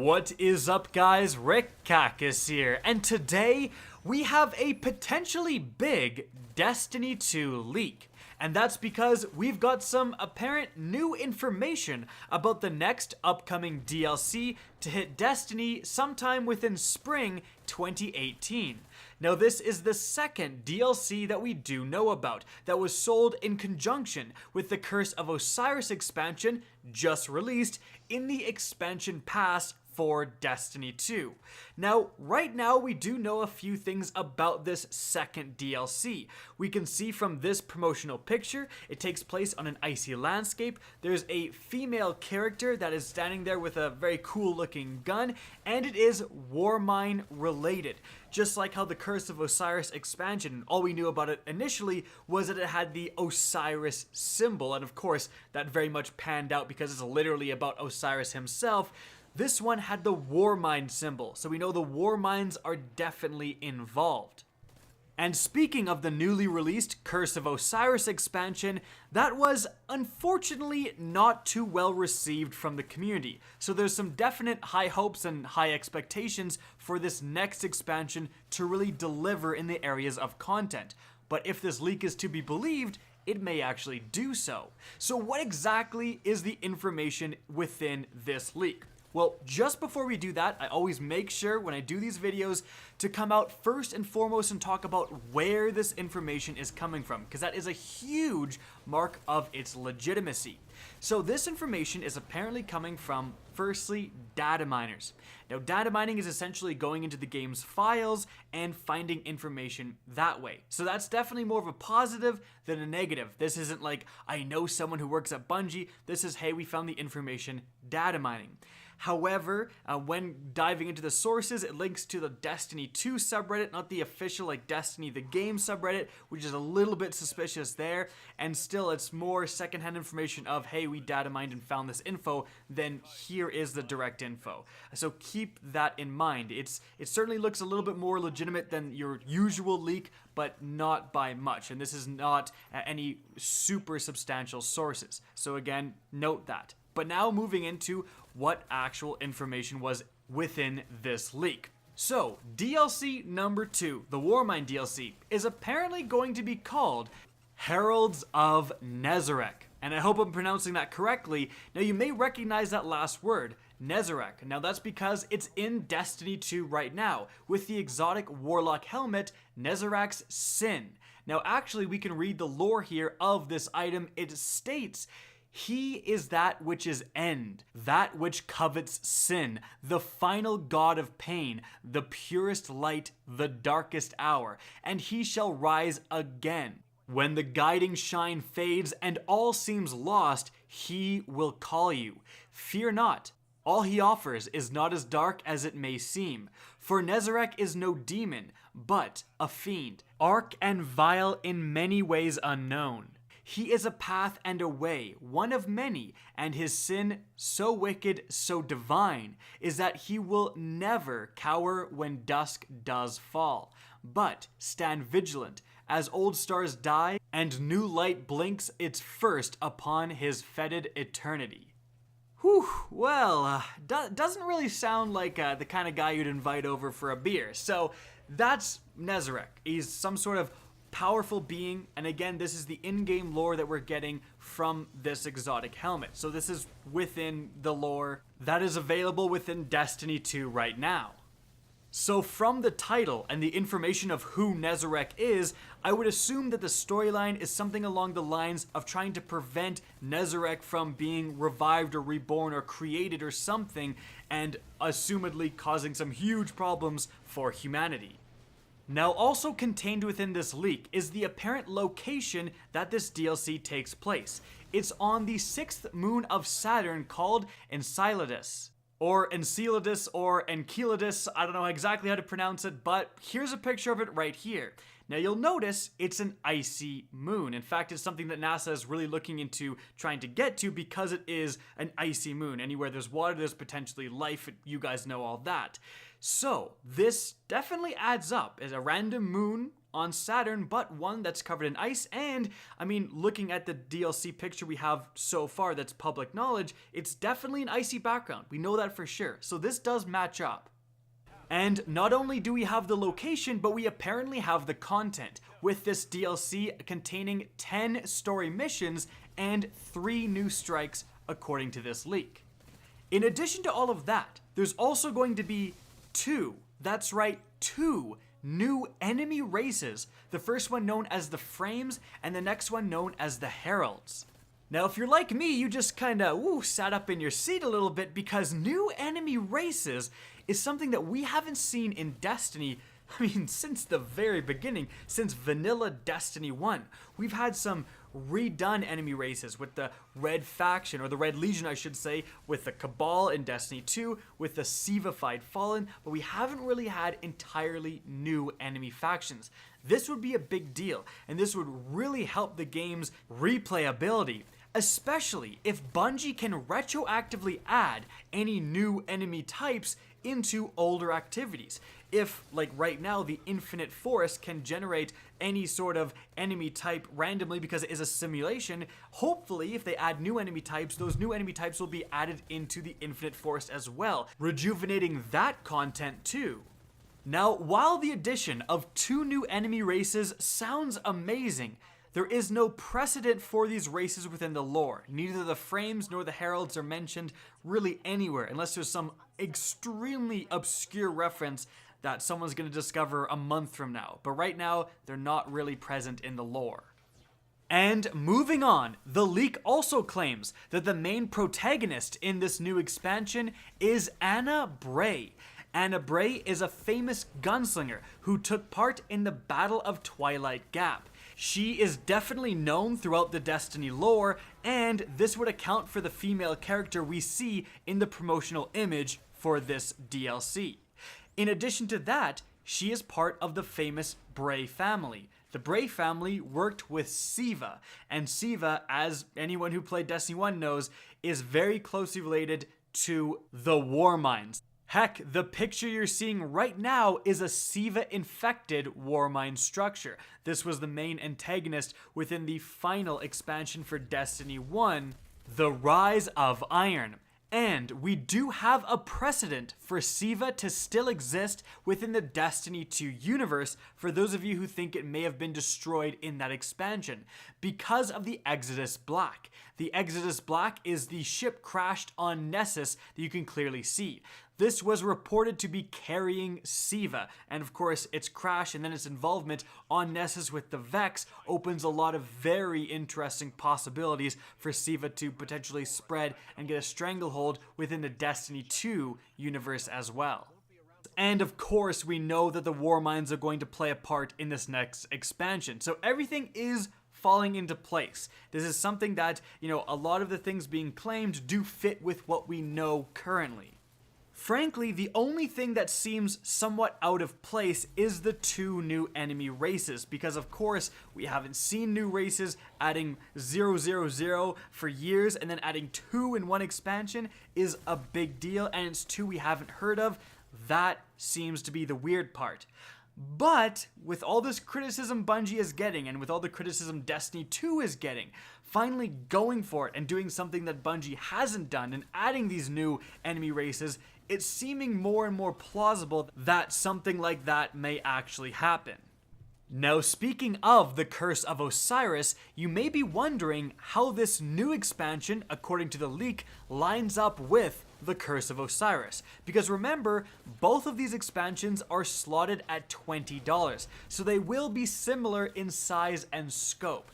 What is up, guys? Rick Cacus here, and today we have a potentially big Destiny 2 leak. And that's because we've got some apparent new information about the next upcoming DLC to hit Destiny sometime within spring 2018. Now, this is the second DLC that we do know about that was sold in conjunction with the Curse of Osiris expansion just released in the expansion pass for Destiny 2. Now, right now, we do know a few things about this second DLC. We can see from this promotional picture, it takes place on an icy landscape. There's a female character that is standing there with a very cool looking gun, and it is Warmind related. Just like how the Curse of Osiris expansion, all we knew about it initially was that it had the Osiris symbol, and of course, that very much panned out because it's literally about Osiris himself. This one had the Warmind symbol, so we know the Warminds are definitely involved. And speaking of the newly released Curse of Osiris expansion, that was unfortunately not too well received from the community. So there's some definite high hopes and high expectations for this next expansion to really deliver in the areas of content. But if this leak is to be believed, it may actually do so. So what exactly is the information within this leak? Well, just before we do that, I always make sure when I do these videos to come out first and foremost and talk about where this information is coming from, because that is a huge mark of its legitimacy. So this information is apparently coming from, firstly, data miners. Now, data mining is essentially going into the game's files and finding information that way. So that's definitely more of a positive than a negative. This isn't like, I know someone who works at Bungie. This is, hey, we found the information data mining. However, when diving into the sources, it links to the Destiny 2 subreddit, not the official like Destiny the game subreddit, which is a little bit suspicious there. And still, it's more secondhand information of, hey, we data mined and found this info, than here is the direct info. So keep that in mind. It certainly looks a little bit more legitimate than your usual leak, but not by much. And this is not any super substantial sources. So again, note that. But now moving into what actual information was within this leak. So, DLC number 2, the Warmind DLC, is apparently going to be called Heralds of Nezarec. And I hope I'm pronouncing that correctly. Now, you may recognize that last word, Nezarec. Now, that's because it's in Destiny 2 right now, with the exotic warlock helmet, Nezarec's Sin. Now, actually, we can read the lore here of this item. It states, he is that which is end, that which covets sin, the final god of pain, the purest light, the darkest hour, and he shall rise again. When the guiding shine fades and all seems lost, he will call you. Fear not. All he offers is not as dark as it may seem, for Nezarec is no demon, but a fiend, arch and vile in many ways unknown. He is a path and a way, one of many, and his sin, so wicked, so divine, is that he will never cower when dusk does fall, but stand vigilant as old stars die and new light blinks its first upon his fetid eternity. Whew, well, doesn't really sound like the kind of guy you'd invite over for a beer. So that's Nezarec. He's some sort of powerful being, and again, this is the in-game lore that we're getting from this exotic helmet. So this is within the lore that is available within Destiny 2 right now. So from the title and the information of who Nezarec is, I would assume that the storyline is something along the lines of trying to prevent Nezarec from being revived or reborn or created or something, and assumedly causing some huge problems for humanity. Now, also contained within this leak is the apparent location that this DLC takes place. It's on the 6th moon of Saturn called Enceladus. Or Enceladus or Enceladus, I don't know exactly how to pronounce it, but here's a picture of it right here. Now you'll notice it's an icy moon. In fact, it's something that NASA is really looking into trying to get to because it is an icy moon. Anywhere there's water, there's potentially life. You guys know all that. So this definitely adds up as a random moon on Saturn, but one that's covered in ice. And I mean, looking at the DLC picture we have so far that's public knowledge, it's definitely an icy background. We know that for sure. So this does match up. And not only do we have the location, but we apparently have the content, with this DLC containing 10 story missions and 3 new strikes according to this leak. In addition to all of that, there's also going to be 2 new enemy races, the first one known as the Frames and the next one known as the Heralds. Now, if you're like me, you just kinda sat up in your seat a little bit, because new enemy races is something that we haven't seen in Destiny, I mean, since the very beginning, since vanilla Destiny 1. We've had some redone enemy races with the Red Faction, or the Red Legion I should say, with the Cabal in Destiny 2, with the Sivified Fallen, but we haven't really had entirely new enemy factions. This would be a big deal, and this would really help the game's replayability, especially if Bungie can retroactively add any new enemy types into older activities. If, like right now, the Infinite Forest can generate any sort of enemy type randomly because it is a simulation, hopefully if they add new enemy types, those new enemy types will be added into the Infinite Forest as well, rejuvenating that content too. Now, while the addition of 2 new enemy races sounds amazing, there is no precedent for these races within the lore. Neither the Frames nor the Heralds are mentioned really anywhere, unless there's some extremely obscure reference that someone's going to discover a month from now. But right now, they're not really present in the lore. And moving on, the leak also claims that the main protagonist in this new expansion is Ana Bray. Ana Bray is a famous gunslinger who took part in the Battle of Twilight Gap. She is definitely known throughout the Destiny lore, and this would account for the female character we see in the promotional image for this DLC. In addition to that, she is part of the famous Bray family. The Bray family worked with Siva, and Siva, as anyone who played Destiny 1 knows, is very closely related to the Warminds. Heck, the picture you're seeing right now is a Siva-infected Warmind structure. This was the main antagonist within the final expansion for Destiny 1, The Rise of Iron. And we do have a precedent for Siva to still exist within the Destiny 2 universe, for those of you who think it may have been destroyed in that expansion, because of the Exodus Black. The Exodus Black is the ship crashed on Nessus that you can clearly see. This was reported to be carrying Siva, and of course its crash and then its involvement on Nessus with the Vex opens a lot of very interesting possibilities for Siva to potentially spread and get a stranglehold within the Destiny 2 universe as well. And of course we know that the Warminds are going to play a part in this next expansion, so everything is falling into place. This is something that, a lot of the things being claimed do fit with what we know currently. Frankly, the only thing that seems somewhat out of place is the 2 new enemy races, because of course we haven't seen new races. Adding 000 for years and then adding 2 in one expansion is a big deal, and it's 2 we haven't heard of. That seems to be the weird part. But with all this criticism Bungie is getting, and with all the criticism Destiny 2 is getting, finally going for it and doing something that Bungie hasn't done and adding these new enemy races, it's seeming more and more plausible that something like that may actually happen. Now, speaking of the Curse of Osiris, you may be wondering how this new expansion, according to the leak, lines up with the Curse of Osiris. Because remember, both of these expansions are slotted at $20, so they will be similar in size and scope.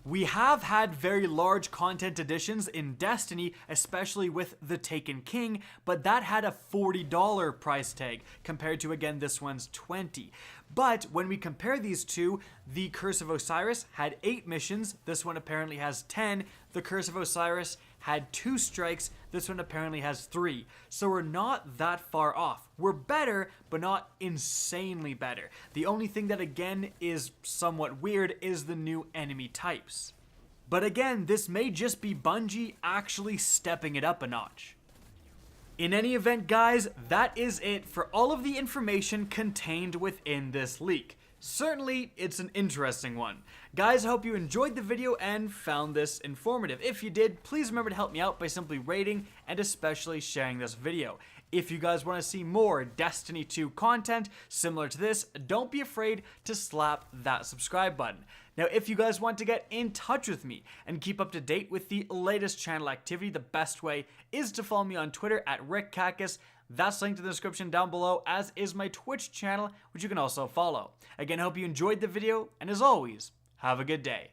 We have had very large content additions in Destiny, especially with The Taken King, but that had a $40 price tag compared to, again, this one's $20. But when we compare these two, the Curse of Osiris had 8 missions, this one apparently has 10. The Curse of Osiris had 2 strikes, this one apparently has 3. So we're not that far off. We're better, but not insanely better. The only thing that again is somewhat weird is the new enemy types. But again, this may just be Bungie actually stepping it up a notch. In any event, guys, that is it for all of the information contained within this leak. Certainly, it's an interesting one. Guys, I hope you enjoyed the video and found this informative. If you did, please remember to help me out by simply rating and especially sharing this video. If you guys want to see more Destiny 2 content similar to this, don't be afraid to slap that subscribe button. Now, if you guys want to get in touch with me and keep up to date with the latest channel activity, the best way is to follow me on Twitter at RickCacus. That's linked in the description down below, as is my Twitch channel, which you can also follow. Again, I hope you enjoyed the video, and as always, have a good day.